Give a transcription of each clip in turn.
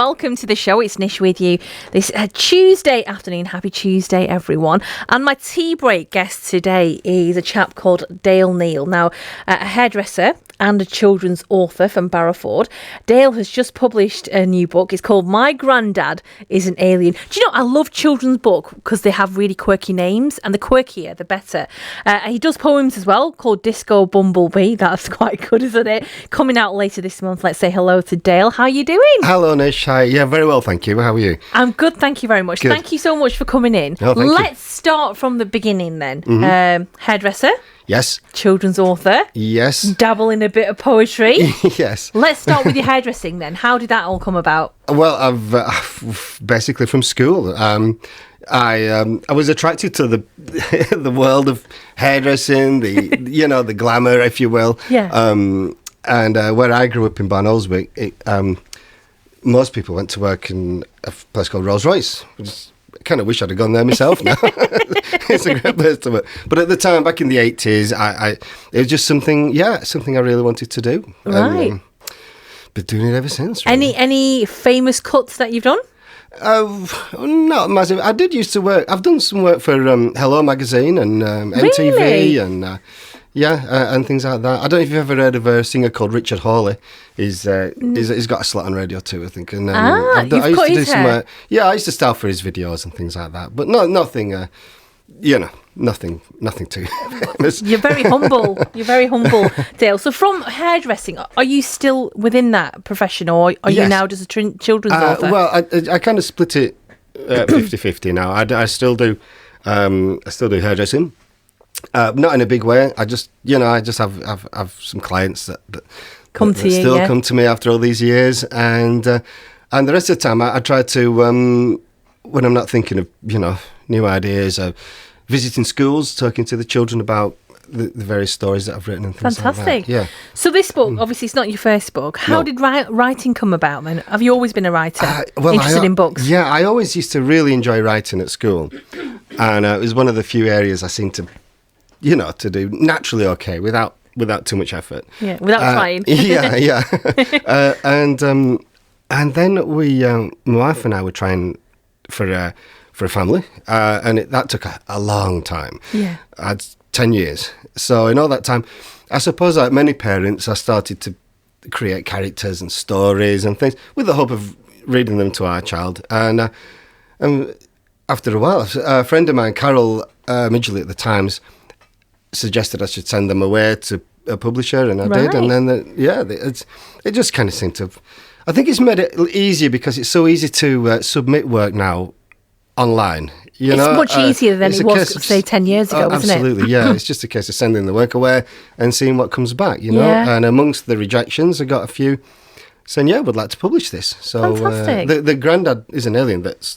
welcome to the show. It's Nish with you this Tuesday afternoon. Happy Tuesday, everyone. And my tea break guest today is a chap called Neal. Now, a hairdresser and a children's author from Barrowford. Dale has just published a new book. It's called My Grandad is an Alien. Do you know, I love children's books because they have really quirky names, and the quirkier, the better. He does poems as well called Disco Bumblebee. That's quite good, isn't it? Coming out later this month. Let's say hello to Dale. How are you doing? Hello, Nish. Hi. Yeah, very well, thank you. How are you? I'm good, thank you very much. Good. Thank you so much for coming in. Oh, thank Let's start from the beginning then. Hairdresser. Yes. Children's author. Yes. Dabble in a bit of poetry. Yes. Let's start with your hairdressing then. How did that all come about? Well, I've basically from school. I was attracted to the the world of hairdressing, the glamour, if you will. Yeah. And where I grew up in Barnoldswick, most people went to work in a place called Rolls-Royce. I kind of wish I'd have gone there myself now. It's a great place to work. But at the time, back in the 80s, it was just something I really wanted to do. Right. And, been doing it ever since. Really. Any famous cuts that you've done? Not massive. I did used to work. I've done some work for Hello Magazine and MTV Really? and and things like that. I don't know if you've ever heard of a singer called Richard Hawley. He's got a slot on Radio 2, I think. And I used cut to do his some hair? work. Yeah, I used to style for his videos and things like that. But nothing. Nothing too famous. You're very humble. You're very humble, Dale. So from hairdressing, are you still within that profession, or are you Yes. now just a children's author? Well, I kind of split it 50-50 now. I still do hairdressing. Not in a big way. I just have some clients that Come to you, still yeah. come to me after all these years, and the rest of the time I try to when I'm not thinking of new ideas, visiting schools, talking to the children about the various stories that I've written and things like Fantastic. that. Yeah. So this book, obviously, it's not your first book. How No. did writing come about then? Have you always been a writer? Well, Interested in books? Yeah, I always used to really enjoy writing at school, and it was one of the few areas I seemed to, to do naturally okay without too much effort. Yeah, without trying. Yeah. And then my wife and I were trying for a family, and that took a long time. Yeah. I had 10 years. So in all that time, I suppose like many parents, I started to create characters and stories and things with the hope of reading them to our child. And after a while, a friend of mine, Carol Midgley at the Times, suggested I should send them away to a publisher, and I did. And then, it just kind of seemed to... I think it's made it easier because it's so easy to submit work now online. It's much easier than it was, say, 10 years ago, wasn't it? Absolutely, yeah. It's just a case of sending the work away and seeing what comes back, Yeah. And amongst the rejections, I got a few saying, yeah, we'd like to publish this. So Fantastic. the Grandad is an Alien that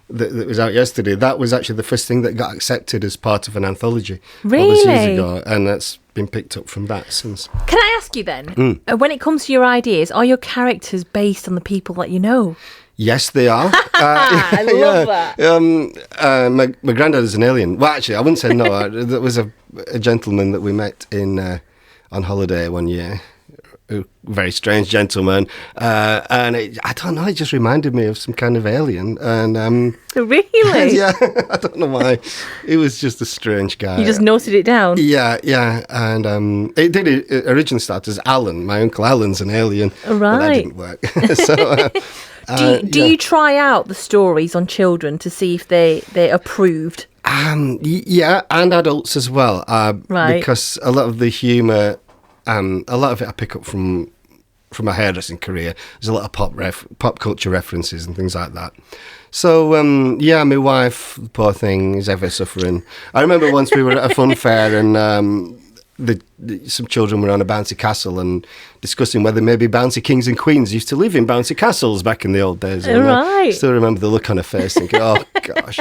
was out yesterday. That was actually the first thing that got accepted as part of an anthology all those years Really? ago, and that's been picked up from that since. Can I ask you then, when it comes to your ideas, are your characters based on the people that you know? Yes, they are. I love that. My granddad is an alien. Well, actually, I wouldn't say no. There was a gentleman that we met on holiday one year. A very strange gentleman, and I don't know. It just reminded me of some kind of alien. And Really? yeah, I don't know why. He was just a strange guy. You just noted it down? Yeah, and it originally start as Alan. My uncle Alan's an alien, but that Right. didn't work. So. Do you try out the stories on children to see if they're approved? Yeah, and adults as well. Right. Because a lot of the humour, a lot of it I pick up from my hairdressing career. There's a lot of pop culture references and things like that. So, my wife, poor thing, is ever suffering. I remember once we were at a fun fair and some children were on a bouncy castle and discussing whether maybe bouncy kings and queens used to live in bouncy castles back in the old days. And I Right. still remember the look on her face thinking, oh, gosh.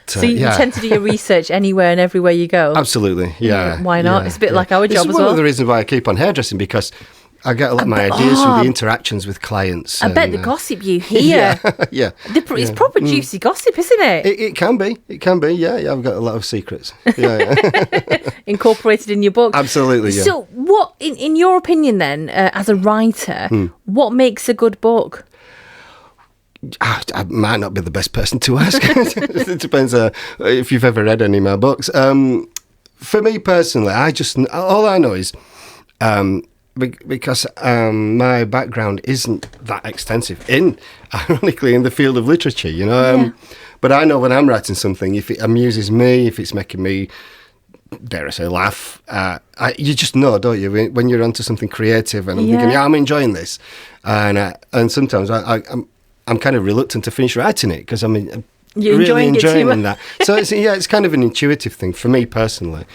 So you tend to do your research anywhere and everywhere you go? Absolutely, yeah. Why not? Yeah, It's a bit yeah. like our job It's as one well. of the reasons why I keep on hairdressing, because I get a lot of my ideas from the interactions with clients. I bet the gossip you hear. Yeah. It's proper juicy gossip, isn't it? It can be. It can be, yeah. I've got a lot of secrets. Yeah. Incorporated in your book. Absolutely, yeah. So what, in your opinion then, as a writer, what makes a good book? I might not be the best person to ask. It depends if you've ever read any of my books. For me personally, all I know is because my background isn't that extensive ironically, in the field of literature, you know. But I know when I'm writing something, if it amuses me, if it's making me, dare I say, laugh, you just know, don't you, when you're onto something creative, and I'm thinking, I'm enjoying this, and sometimes I'm kind of reluctant to finish writing it because I'm really enjoying that. So it's kind of an intuitive thing for me personally.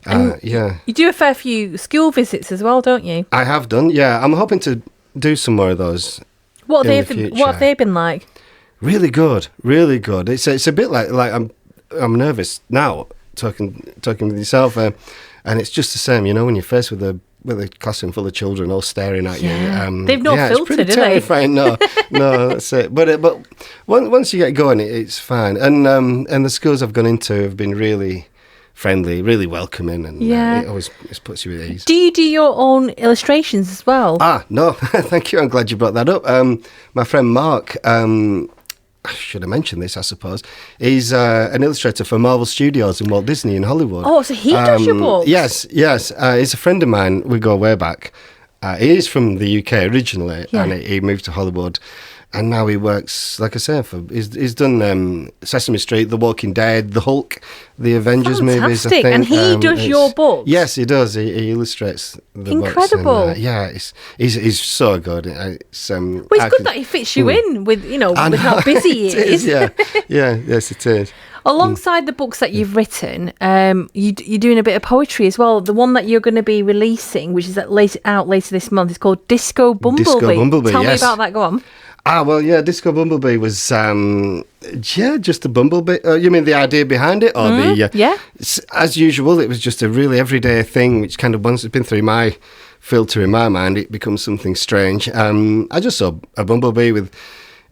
You do a fair few school visits as well, don't you? I have done. Yeah, I'm hoping to do some more of those. What have they been like? Really good, really good. It's a bit like I'm nervous now talking with yourself, and it's just the same, you know, when you're faced with a classroom full of children all staring at you. They've not filtered, it's pretty terrifying. No, that's it. But once you get going, it's fine. And the schools I've gone into have been really friendly, really welcoming, and it always puts you at ease. Do you do your own illustrations as well? No, thank you. I'm glad you brought that up. My friend Mark, I should have mentioned this, I suppose. He's an illustrator for Marvel Studios in Walt Disney in Hollywood. Oh, so he does your books? Yes. He's a friend of mine. We go way back. He is from the UK originally, and he moved to Hollywood. And now he works, like I say, he's done Sesame Street, The Walking Dead, The Hulk, the Avengers movies, I think. And he does your books? Yes, he does. He illustrates the Incredible. books. Incredible. He's so good. It's good that he fits you in with, with how busy he is. Yes, it is. Alongside the books that you've written, you're doing a bit of poetry as well. The one that you're going to be releasing, which is out later this month, is called Disco Bumblebee. Tell me about that. Go on. Disco Bumblebee was, just a bumblebee. You mean the idea behind it? Or as usual, it was just a really everyday thing, which kind of, once it's been through my filter in my mind, it becomes something strange. I just saw a bumblebee with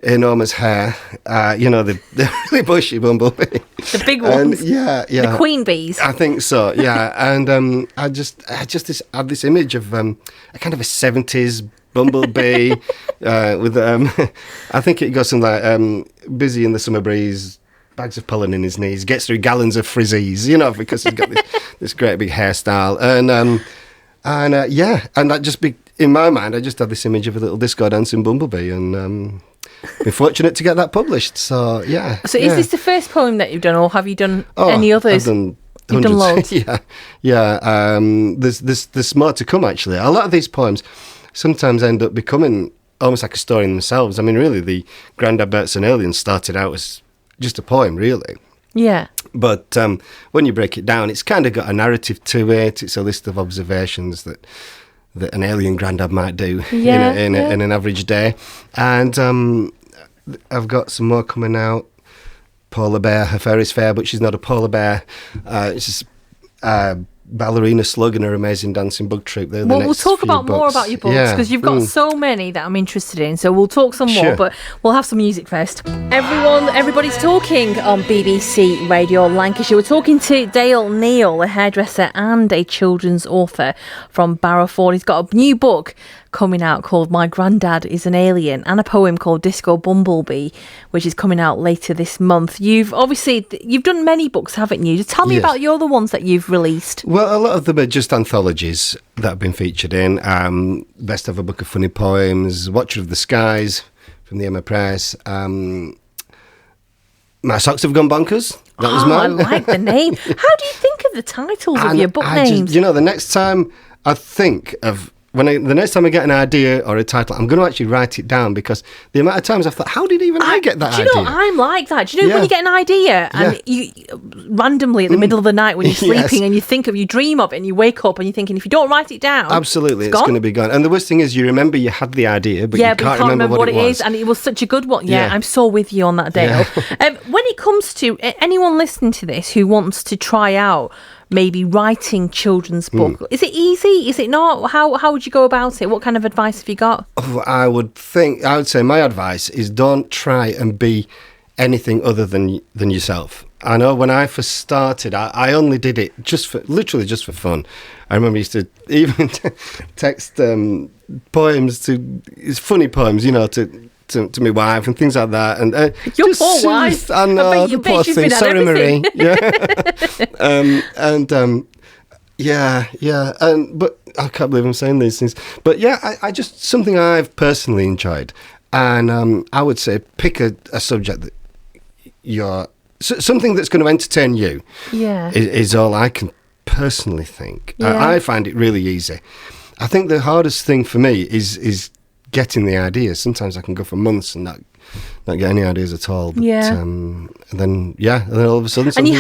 enormous hair, the really bushy bumblebee. The big ones. The queen bees. I think so, and I just had this image of a kind of a 70s bumblebee with I think it goes something like busy in the summer breeze, bags of pollen in his knees, gets through gallons of frizzies, because he's got this great big hairstyle, and that just in my mind, I just had this image of a little disco dancing bumblebee, and been fortunate to get that published. So is this the first poem that you've done, or have you done any others? I've done You've done loads. There's more to come, actually. A lot of these poems sometimes end up becoming almost like a story in themselves. I mean, really, the Grandad is an Alien started out as just a poem, really. Yeah. But when you break it down, it's kind of got a narrative to it. It's a list of observations that an alien Grandad might do in an average day. And I've got some more coming out. Polar bear, her fur is fair, but she's not a polar bear. It's just Ballerina Slug and her amazing dancing bug troupe. We'll talk more about your books, because you've got so many that I'm interested in. So we'll talk some more, but we'll have some music first. Everybody's talking on BBC Radio Lancashire. We're talking to Dale Neal, a hairdresser and a children's author from Barrowford. He's got a new book coming out called My Grandad Is an Alien, and a poem called Disco Bumblebee, which is coming out later this month. You've done many books, haven't you? Just tell me about your other ones that you've released. Well, a lot of them are just anthologies that have been featured in. Best Ever Book of Funny Poems, Watcher of the Skies from the Emma Press. My Socks Have Gone Bonkers. That was mine. I like the name. How do you think of the titles of your book names? The next time I think of... the next time I get an idea or a title, I'm going to actually write it down, because the amount of times I've thought, how did I get that idea? Do you know, I'm like that. Do you know when you get an idea and you randomly at the middle of the night when you're sleeping and you dream of it and you wake up and you're thinking, if you don't write it down, absolutely, it's going to be gone. And the worst thing is, you remember you had the idea, but you can't remember what it is. And it was such a good one. Yeah, I'm so with you on that, Dale. When it comes to anyone listening to this who wants to try out maybe writing children's book, is it easy? Is it not? How would you go about it? What kind of advice have you got? I would say my advice is, don't try and be anything other than yourself. I know when I first started, I only did it literally just for fun. I remember I used to even text poems funny poems, to to my wife and things like that. And your poor wife. I know, the poor thing. Sorry, Marie. Yeah. But I can't believe I'm saying these things. But yeah, I just something I've personally enjoyed, and I would say pick a subject that you're something that's going to entertain you. Yeah, is all I can personally think. Yeah. I find it really easy. I think the hardest thing for me is getting the ideas. Sometimes I can go for months and not get any ideas at all. But, and then all of a sudden. And you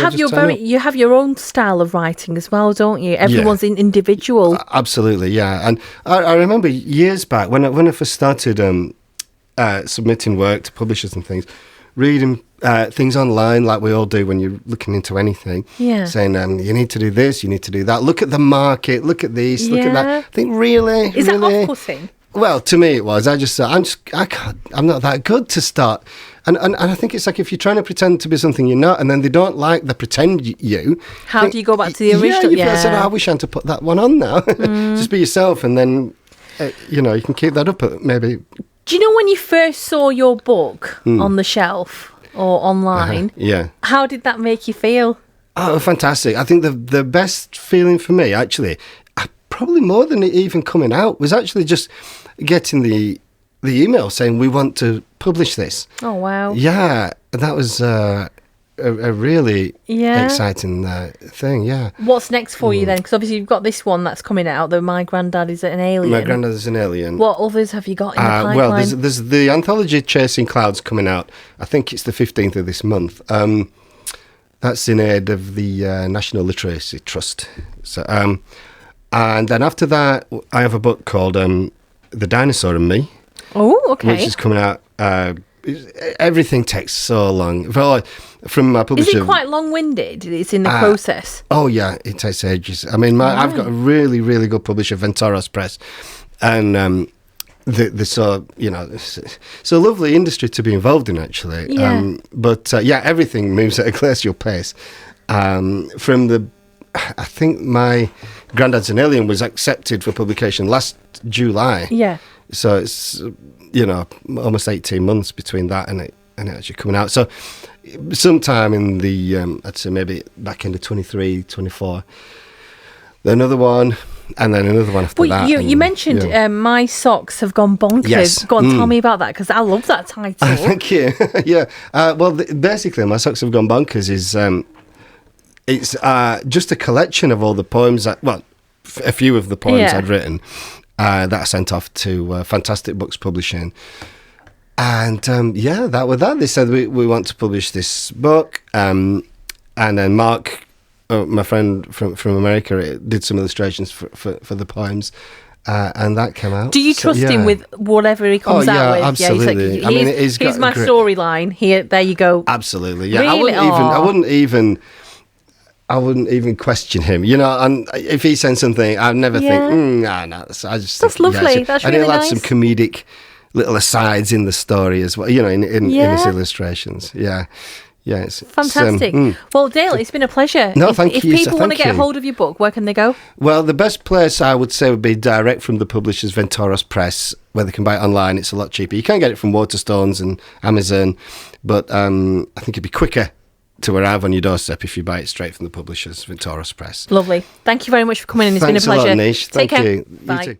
have your own style of writing as well, don't you? Everyone's individual. Absolutely, yeah. And I remember years back when I first started submitting work to publishers and things, reading things online like we all do when you're looking into anything. Yeah. Saying you need to do this, you need to do that. Look at the market. Look at this. Look at that. I think really, is that off-putting? Well, to me it was. I can't. I'm not that good to start. And I think it's like if you're trying to pretend to be something you're not, and then they don't like the pretend you. How do you go back to the original? Yeah, you feel I wish I had to put that one on now. Just be yourself, and then you can keep that up. Maybe. Do you know when you first saw your book on the shelf or online? Yeah. How did that make you feel? Oh, fantastic! I think the best feeling for me, actually, probably more than it even coming out, was actually just getting the email saying we want to publish this. Oh wow! Yeah, that was a really exciting thing. Yeah. What's next for you then? Because obviously you've got this one that's coming out. That My Granddad Is an Alien. My Granddad Is an Alien. What others have you got in the pipeline? Well, there's the anthology Chasing Clouds coming out. I think it's the 15th of this month. That's in aid of the National Literacy Trust. So, and then after that, I have a book called The Dinosaur and Me. Oh, okay. Which is coming out. Everything takes so long. From my publisher. Is it quite long-winded? It's in the process. Oh yeah, it takes ages. I mean, I've got a really, really good publisher, Ventoros Press, and they're so it's a lovely industry to be involved in, actually. Yeah. But everything moves at a glacial pace. I think My Granddad's an Alien was accepted for publication last July. Yeah. So it's almost 18 months between that and it actually coming out. So sometime in the I'd say maybe back into 23, 24. Another one, and then another one after that. You mentioned My Socks Have Gone Bonkers. Yes. Go on, tell me about that, because I love that title. Thank you. Yeah. Basically, My Socks Have Gone Bonkers is it's just a collection of all the poems that, a few of the poems I'd written that I sent off to Fantastic Books Publishing. And that they said we want to publish this book. And then Mark, my friend from America, did some illustrations for the poems. And that came out. Do you trust him with whatever he comes out with? Absolutely. Yeah, he's like, here's my storyline. Here, there you go. Absolutely. Yeah, really? I wouldn't even question him, and if he sends something, I'd never think, no. That's lovely. That's really nice. And he'll add some nice. comedic little asides in the story as well, in his illustrations. Yeah, it's fantastic. Well, Dale, it's been a pleasure. No, thank you. If people want to get hold of your book, where can they go? Well, the best place I would say would be direct from the publishers, Ventoros Press, where they can buy it online. It's a lot cheaper. You can get it from Waterstones and Amazon, but I think it'd be quicker to arrive on your doorstep if you buy it straight from the publishers, Ventoros Press. Lovely. Thank you very much for coming in. It's Thanks been a pleasure. A lot, Nish. Take Thank care. you. Bye. You too.